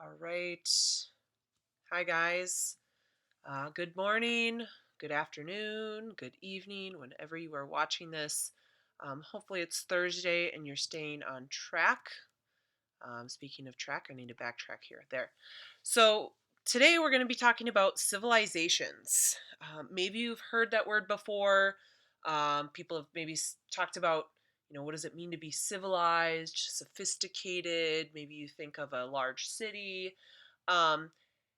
All right. Hi, guys. Good morning, good afternoon, good evening, whenever you are watching this. Hopefully, it's Thursday and you're staying on track. Speaking of track, I need to backtrack here. There. So, today we're going to be talking about civilizations. Maybe you've heard that word before. People have maybe talked about, what does it mean to be civilized, sophisticated? Maybe you think of a large city. Um,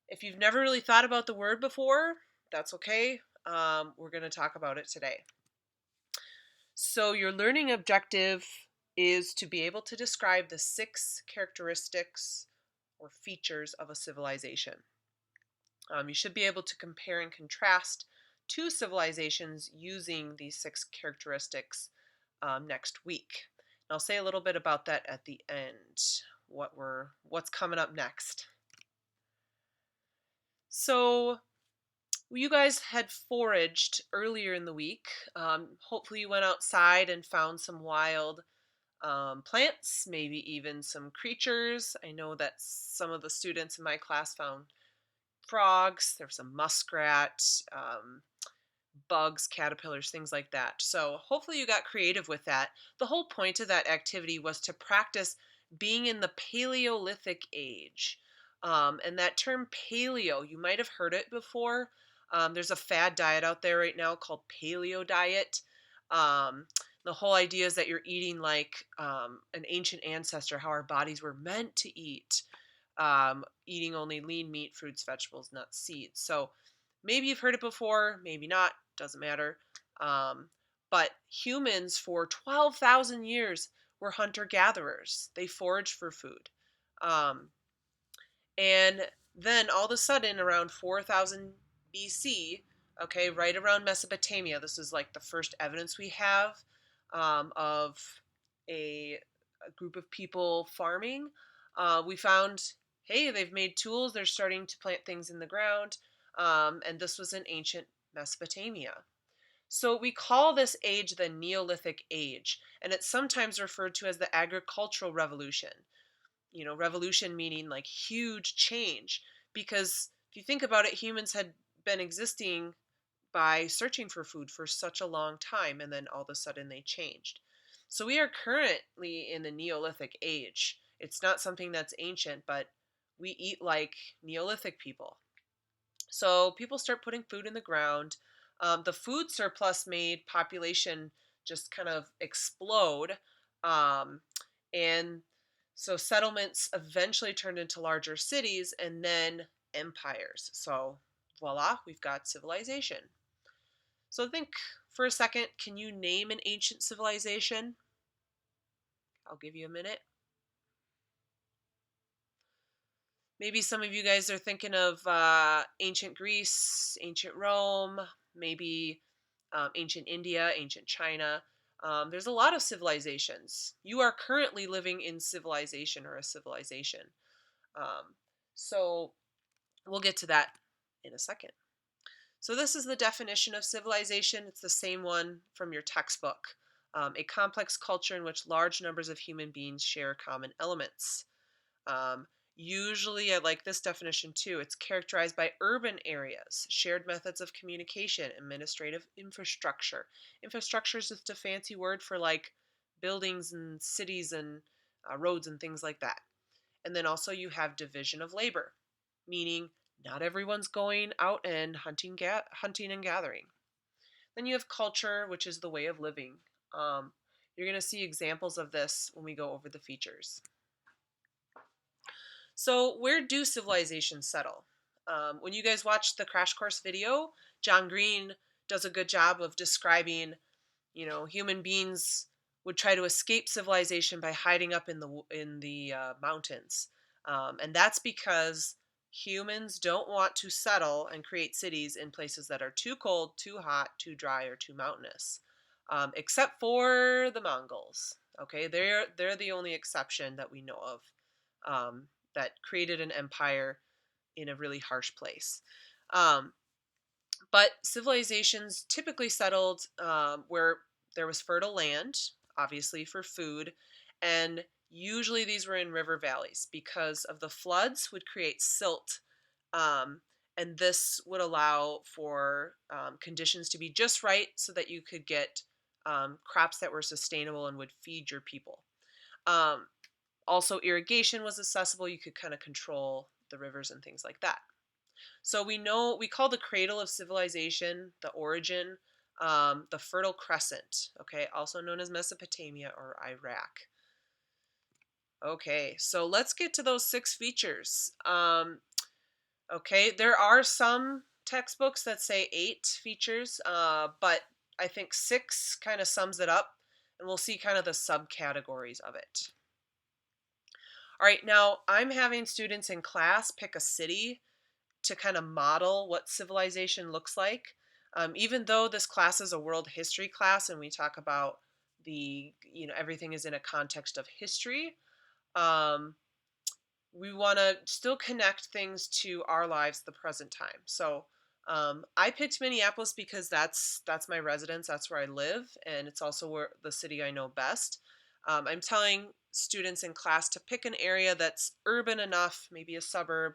if you've never really thought about the word before, that's okay. We're going to talk about it today. So, your learning objective is to be able to describe the 6 characteristics or features of a civilization. You should be able to compare and contrast two civilizations using these 6 characteristics next week. And I'll say a little bit about that at the end. What's coming up next. So, you guys had foraged earlier in the week. Hopefully, you went outside and found some wild plants, maybe even some creatures. I know that some of the students in my class found frogs, there's some muskrat, bugs, caterpillars, things like that. So, hopefully, you got creative with that. The whole point of that activity was to practice being in the Paleolithic age. And that term paleo, you might have heard it before. There's a fad diet out there right now called paleo diet. Um, the whole idea is that you're eating like an ancient ancestor, how our bodies were meant to eat, eating only lean meat, fruits, vegetables, nuts, seeds. So maybe you've heard it before, maybe not, doesn't matter. Um, but humans for 12,000 years were hunter gatherers, they foraged for food. Um, and then all of a sudden, around 4000 BC, okay, right around Mesopotamia, this is like the first evidence we have of a, a group of people farming. We found, hey, they've made tools, they're starting to plant things in the ground. And this was in ancient Mesopotamia. So we call this age the Neolithic Age, and it's sometimes referred to as the Agricultural Revolution. Revolution meaning like huge change, because if you think about it, humans had been existing by searching for food for such a long time, and then all of a sudden they changed. So we are currently in the Neolithic Age. It's not something that's ancient, but we eat like Neolithic people. So people start putting food in the ground. The food surplus made population just kind of explode. Um, and so settlements eventually turned into larger cities and then empires. So voila, we've got civilization. So think for a second, can you name an ancient civilization? I'll give you a minute. Maybe some of you guys are thinking of ancient Greece, ancient Rome, maybe ancient India, ancient China. There's a lot of civilizations. You are currently living in civilization or a civilization. Um, so we'll get to that in a second. So this is the definition of civilization. It's the same one from your textbook. A complex culture in which large numbers of human beings share common elements. Um, Usually, I like this definition too. It's characterized by urban areas, shared methods of communication, administrative infrastructure. Infrastructure is just a fancy word for like buildings and cities and roads and things like that. And then also you have division of labor, meaning not everyone's going out and hunting and gathering. Then you have culture, which is the way of living. You're going to see examples of this when we go over the features. So, where do civilizations settle? When you guys watch the Crash Course video, John Green does a good job of describing, human beings would try to escape civilization by hiding up in the mountains, and that's because humans don't want to settle and create cities in places that are too cold, too hot, too dry, or too mountainous. Except for the Mongols. Okay, they're the only exception that we know of. That created an empire in a really harsh place. Um, but civilizations typically settled where there was fertile land, obviously for food, and Usually these were in river valleys because of the floods would create silt. Um, and this would allow for conditions to be just right so that you could get crops that were sustainable and would feed your people. Um, Also, irrigation was accessible. You could kind of control the rivers and things like that. So we know we call the cradle of civilization, the origin, the Fertile Crescent, okay, also known as Mesopotamia or Iraq. Okay, so let's get to those six features. Okay, there are some textbooks that say eight features, but I think six kind of sums it up, and we'll see kind of the subcategories of it. All right, now I'm having students in class pick a city to kind of model what civilization looks like. Even though this class is a world history class and we talk about everything is in a context of history, um, we want to still connect things to our lives, the present time. So I picked Minneapolis because that's my residence, that's where I live, and it's also where the city I know best. I'm telling students in class to pick an area that's urban enough, maybe a suburb,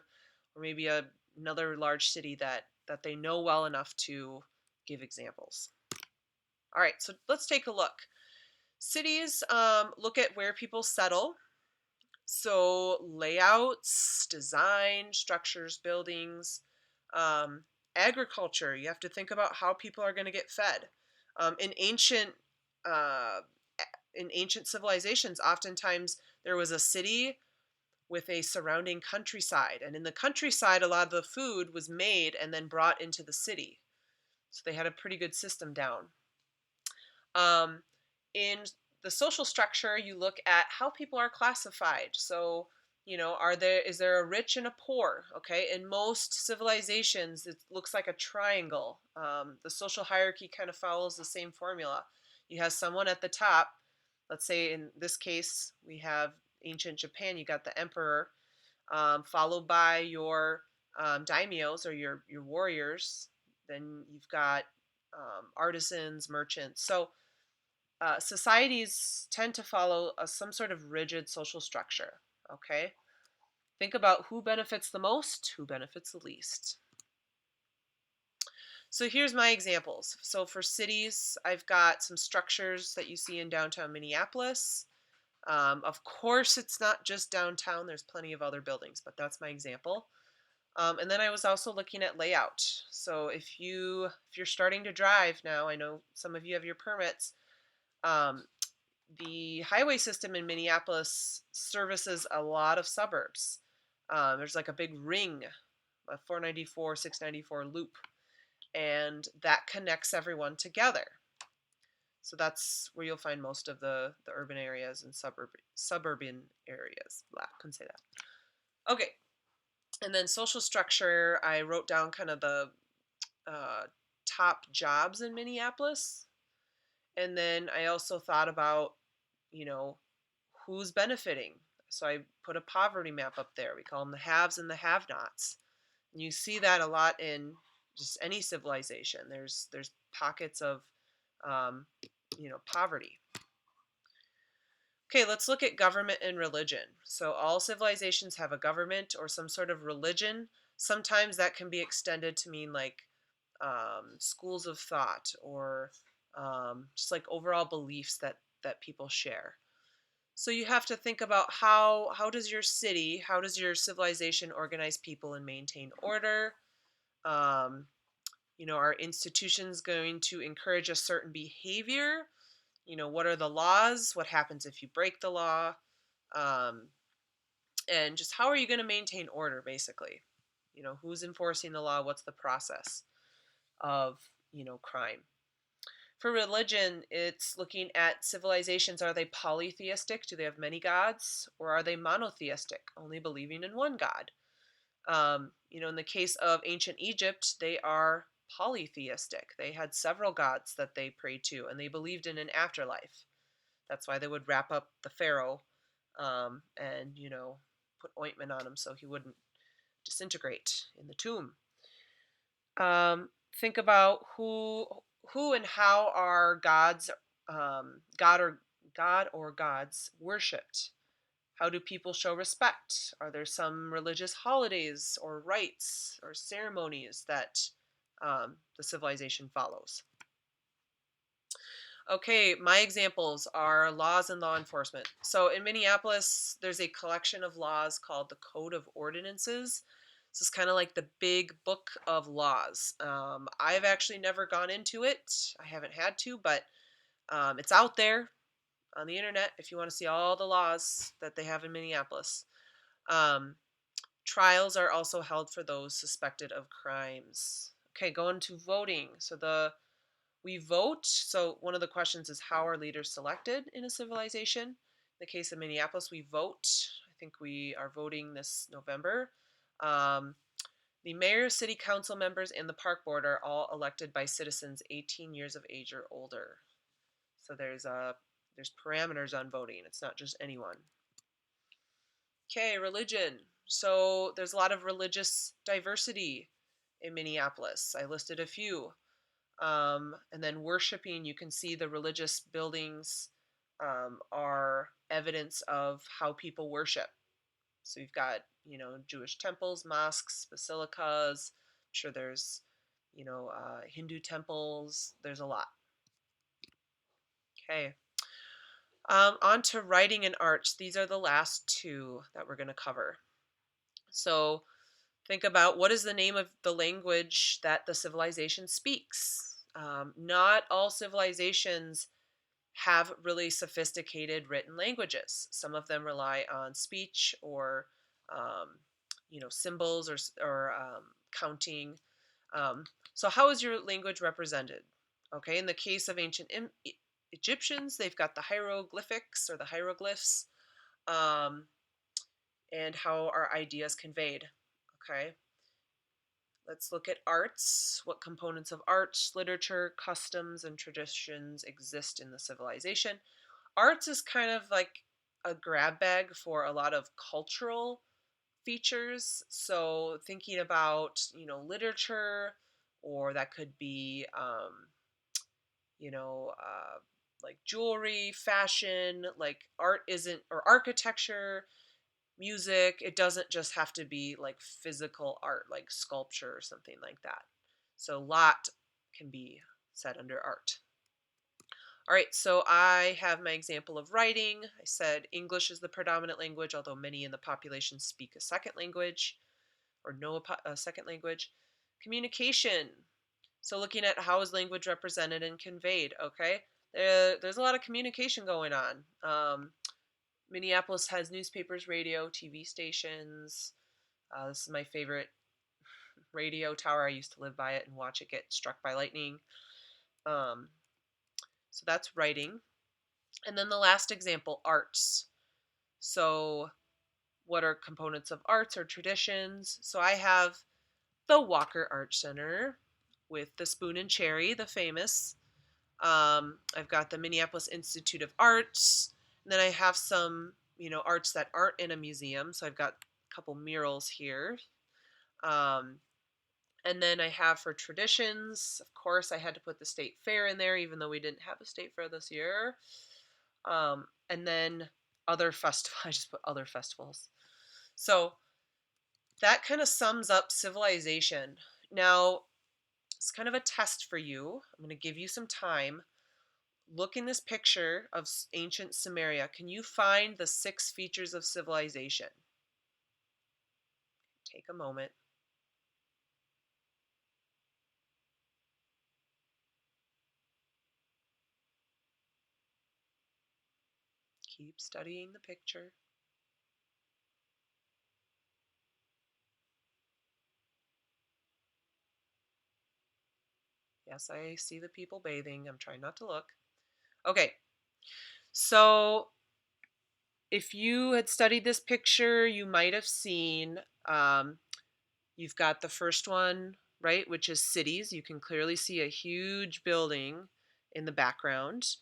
or maybe another large city that they know well enough to give examples. All right, so let's take a look. Cities look at where people settle, so layouts, design, structures, buildings, um, agriculture. You have to think about how people are going to get fed. Um, in ancient uh, in ancient civilizations, oftentimes there was a city with a surrounding countryside, and in the countryside, a lot of the food was made and then brought into the city. So they had a pretty good system down. Um, in the social structure, you look at how people are classified. So, is there a rich and a poor? Okay, in most civilizations, it looks like a triangle. The social hierarchy kind of follows the same formula. You have someone at the top. Let's say in this case, we have ancient Japan. You got the emperor, followed by your daimyos or your warriors. Then you've got artisans, merchants. So societies tend to follow some sort of rigid social structure. Okay, think about who benefits the most, who benefits the least. So here's my examples. So for cities, I've got some structures that you see in downtown Minneapolis. Of course, it's not just downtown. There's plenty of other buildings, but that's my example. And then I was also looking at layout. So if you're starting to drive now, I know some of you have your permits. Um, the highway system in Minneapolis services a lot of suburbs. There's like a big ring, a 494, 694 loop, and that connects everyone together. So that's where you'll find most of the urban areas and suburban areas. Blah, couldn't say that. Okay, and then social structure. I wrote down kind of the uh, top jobs in Minneapolis, and then I also thought about you know who's benefiting. So I put a poverty map up there. We call them the haves and the have-nots. And you see that a lot in just any civilization. There's pockets of poverty. Okay, let's look at government and religion. So all civilizations have a government or some sort of religion. Sometimes that can be extended to mean like schools of thought or just like overall beliefs that people share. So you have to think about how does your city, how does your civilization organize people and maintain order? Um, are institutions going to encourage a certain behavior? What are the laws? What happens if you break the law? Um, and just how are you going to maintain order, basically? Who's enforcing the law? What's the process of, crime? For religion, it's looking at civilizations. Are they polytheistic? Do they have many gods? Or are they monotheistic, only believing in one God? In the case of ancient Egypt, they are polytheistic. They had several gods that they prayed to, and they believed in an afterlife. That's why they would wrap up the pharaoh and, put ointment on him so he wouldn't disintegrate in the tomb. Think about who and how are gods, God or gods worshipped. How do people show respect? Are there some religious holidays or rites or ceremonies that the civilization follows? Okay, my examples are laws and law enforcement. So in Minneapolis, there's a collection of laws called the Code of Ordinances. This is kind of like the big book of laws. I've actually never gone into it. I haven't had to, but it's out there on the internet if you want to see all the laws that they have in Minneapolis. Um, Trials are also held for those suspected of crimes. Okay, going to voting. We vote. So one of the questions is, how are leaders selected in a civilization? In the case of Minneapolis, we vote. I think we are voting this November. Um, the mayor, city council members, and the park board are all elected by citizens 18 years of age or older. So there's parameters on voting. It's not just anyone. Okay, religion. So there's a lot of religious diversity in Minneapolis. I listed a few. And then worshiping, you can see the religious buildings are evidence of how people worship. So you've got, Jewish temples, mosques, basilicas. I'm sure there's, Hindu temples. There's a lot. Okay. On to writing and arts. These are the last two that we're going to cover. So think about, what is the name of the language that the civilization speaks? Not all civilizations have really sophisticated written languages. Some of them rely on speech or, symbols or counting. So how is your language represented? Okay, in the case of ancient Egyptians, they've got the hieroglyphics or the hieroglyphs, um, and how are ideas conveyed. Okay, let's look at arts. What components of art, literature, customs, and traditions exist in the civilization? Arts is kind of like a grab bag for a lot of cultural features. So thinking about, literature, or that could be, you know, uh, like jewelry, fashion, like art isn't, or architecture, music. It doesn't just have to be like physical art, like sculpture or something like that. So lot can be set under art. All right, so I have my example of writing. I said English is the predominant language, although many in the population speak a second language or know a second language. Communication. So looking at how is language represented and conveyed, okay? There's a lot of communication going on. Minneapolis has newspapers, radio, TV stations. This is my favorite radio tower. I used to live by it and watch it get struck by lightning. Um, so that's writing. And then the last example, arts. So what are components of arts or traditions? So I have the Walker Art Center with the Spoon and Cherry, the famous. I've got the Minneapolis Institute of Arts. And then I have some, arts that aren't in a museum. So I've got a couple murals here. Um, and then I have for traditions, of course, I had to put the state fair in there, even though we didn't have a state fair this year. And then other festivals, I just put other festivals. So that kind of sums up civilization. Now, it's kind of a test for you. I'm going to give you some time. Look in this picture of ancient Sumeria. Can you find the 6 features of civilization? Take a moment. Keep studying the picture. Yes, I see the people bathing. I'm trying not to look. Okay, so if you had studied this picture, you might have seen, you've got the first one, right, which is cities. You can clearly see a huge building in the background.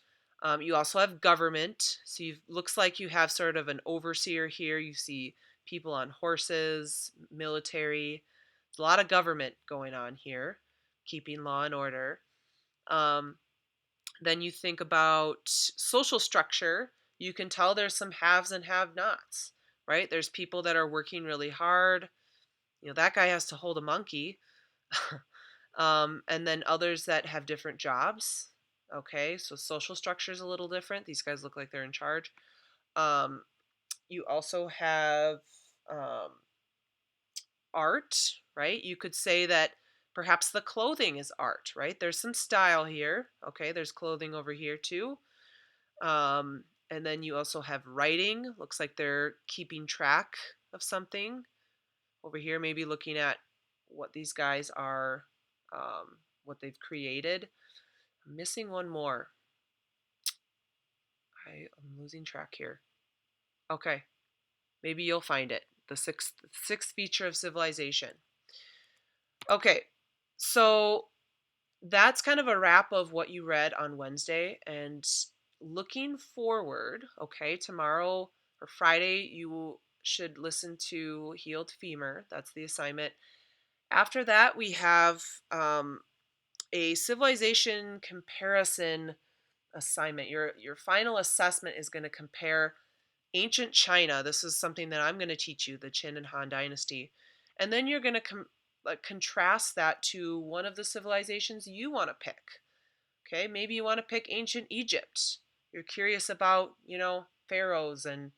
You also have government. So looks like you have sort of an overseer here. You see people on horses, military. There's a lot of government going on here, keeping law and order. Um, then you think about social structure. You can tell there's some haves and have-nots, right? There's people that are working really hard. That guy has to hold a monkey. And then others that have different jobs. Okay, so social structure is a little different. These guys look like they're in charge. Um, you also have um, art, right? You could say that perhaps the clothing is art, right? There's some style here. Okay, there's clothing over here too. And then you also have writing. Looks like they're keeping track of something. Over here, maybe looking at what these guys are, what they've created. I'm missing one more. I'm losing track here. Okay, maybe you'll find it. The sixth feature of civilization. Okay, so that's kind of a wrap of what you read on Wednesday. And looking forward, okay, tomorrow or Friday, you should listen to Healed Femur. That's the assignment. After that, we have a civilization comparison assignment. Your final assessment is going to compare ancient China. This is something that I'm going to teach you, the Qin and Han Dynasty. And then you're going to contrast that to one of the civilizations you want to pick. Okay, maybe you want to pick ancient Egypt. You're curious about, pharaohs and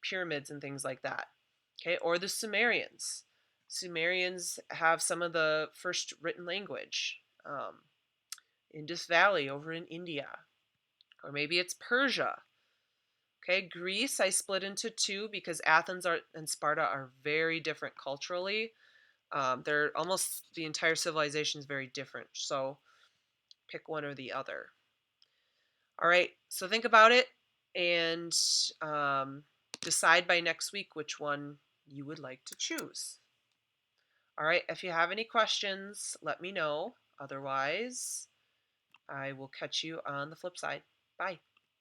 pyramids and things like that. Okay, or the Sumerians. Sumerians have some of the first written language. Indus Valley over in India. Or maybe it's Persia. Okay, Greece I split into two because and Sparta are very different culturally. They're almost the entire civilization is very different. So pick one or the other. All right, so think about it and decide by next week which one you would like to choose. All right, if you have any questions, let me know. Otherwise, I will catch you on the flip side. Bye.